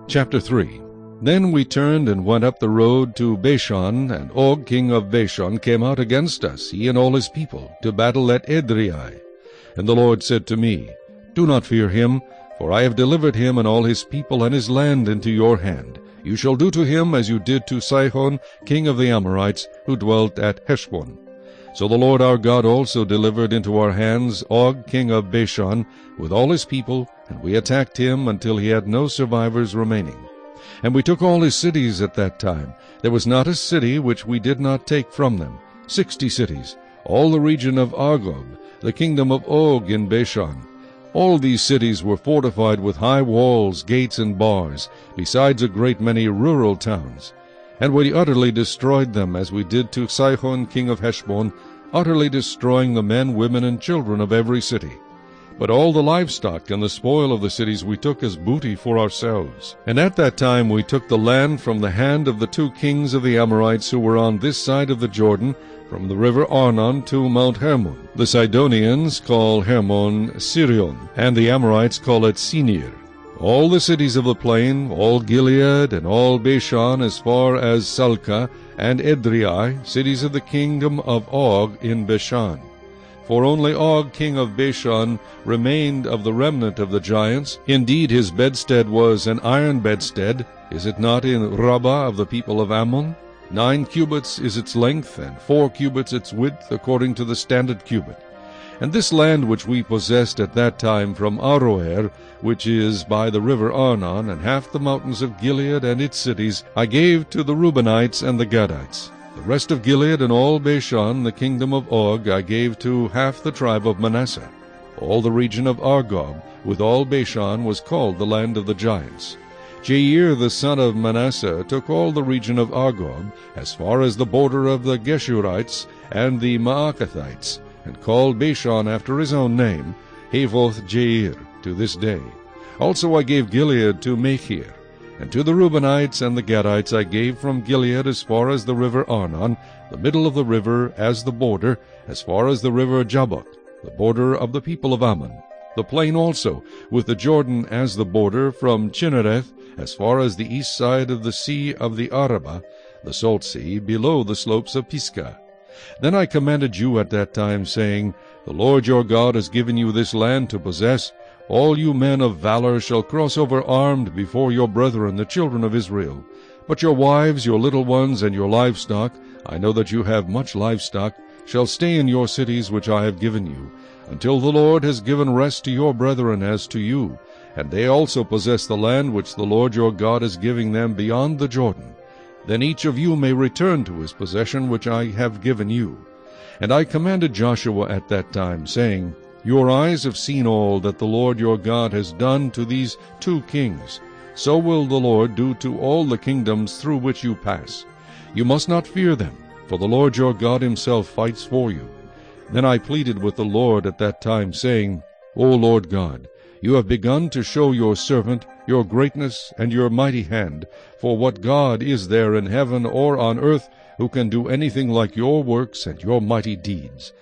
Chapter 3. Then we turned and went up the road to Bashan, and Og king of Bashan came out against us, he and all his people, to battle at Edrei. And the Lord said to me, Do not fear him, for I have delivered him and all his people and his land into your hand. You shall do to him as you did to Sihon king of the Amorites, who dwelt at Heshbon. So the Lord our God also delivered into our hands Og king of Bashan with all his people, and we attacked him until he had no survivors remaining. And we took all his cities at that time. There was not a city which we did not take from them, 60 cities, all the region of Argob, the kingdom of Og in Bashan. All these cities were fortified with high walls, gates, and bars, besides a great many rural towns. And we utterly destroyed them, as we did to Sihon king of Heshbon, utterly destroying the men, women, and children of every city. But all the livestock and the spoil of the cities we took as booty for ourselves. And at that time we took the land from the hand of the 2 kings of the Amorites who were on this side of the Jordan, from the river Arnon to Mount Hermon. The Sidonians call Hermon Sirion, and the Amorites call it Senir. All the cities of the plain, all Gilead, and all Bashan as far as Salcah and Edrei, cities of the kingdom of Og in Bashan. For only Og king of Bashan remained of the remnant of the giants. Indeed his bedstead was an iron bedstead. Is it not in Rabbah of the people of Ammon? 9 cubits is its length, and 4 cubits its width, according to the standard cubit. And this land which we possessed at that time from Aroer, which is by the river Arnon, and half the mountains of Gilead and its cities, I gave to the Reubenites and the Gadites. The rest of Gilead and all Bashan, the kingdom of Og, I gave to half the tribe of Manasseh. All the region of Argob, with all Bashan, was called the land of the giants. Jair the son of Manasseh took all the region of Argob, as far as the border of the Geshurites and the Maacathites, and called Bashan after his own name, Havoth Jair, to this day. Also I gave Gilead to Machir. And to the Reubenites and the Gadites I gave from Gilead as far as the river Arnon, the middle of the river as the border, as far as the river Jabbok, the border of the people of Ammon. The plain also, with the Jordan as the border, from Chinnereth as far as the east side of the sea of the Arabah, the salt sea, below the slopes of Pisgah. Then I commanded you at that time, saying, The Lord your God has given you this land to possess. All you men of valor shall cross over armed before your brethren, the children of Israel. But your wives, your little ones, and your livestock, I know that you have much livestock, shall stay in your cities which I have given you, until the Lord has given rest to your brethren as to you, and they also possess the land which the Lord your God is giving them beyond the Jordan. Then each of you may return to his possession which I have given you. And I commanded Joshua at that time, saying, Your eyes have seen all that the Lord your God has done to these 2 kings. So will the Lord do to all the kingdoms through which you pass. You must not fear them, for the Lord your God himself fights for you. Then I pleaded with the Lord at that time, saying, O Lord God, you have begun to show your servant your greatness and your mighty hand. For what God is there in heaven or on earth who can do anything like your works and your mighty deeds?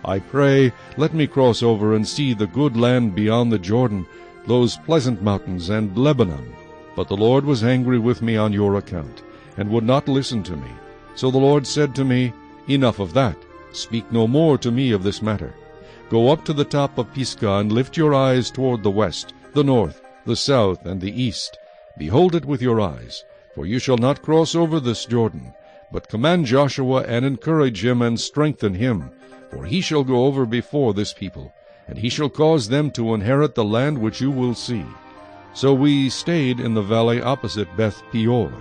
I pray, let me cross over and see the good land beyond the Jordan, those pleasant mountains and Lebanon. But the Lord was angry with me on your account, and would not listen to me. So the Lord said to me, Enough of that. Speak no more to me of this matter. Go up to the top of Pisgah, and lift your eyes toward the west, the north, the south, and the east. Behold it with your eyes, for you shall not cross over this Jordan. But command Joshua, and encourage him, and strengthen him. For he shall go over before this people, and he shall cause them to inherit the land which you will see. So we stayed in the valley opposite Beth Peor.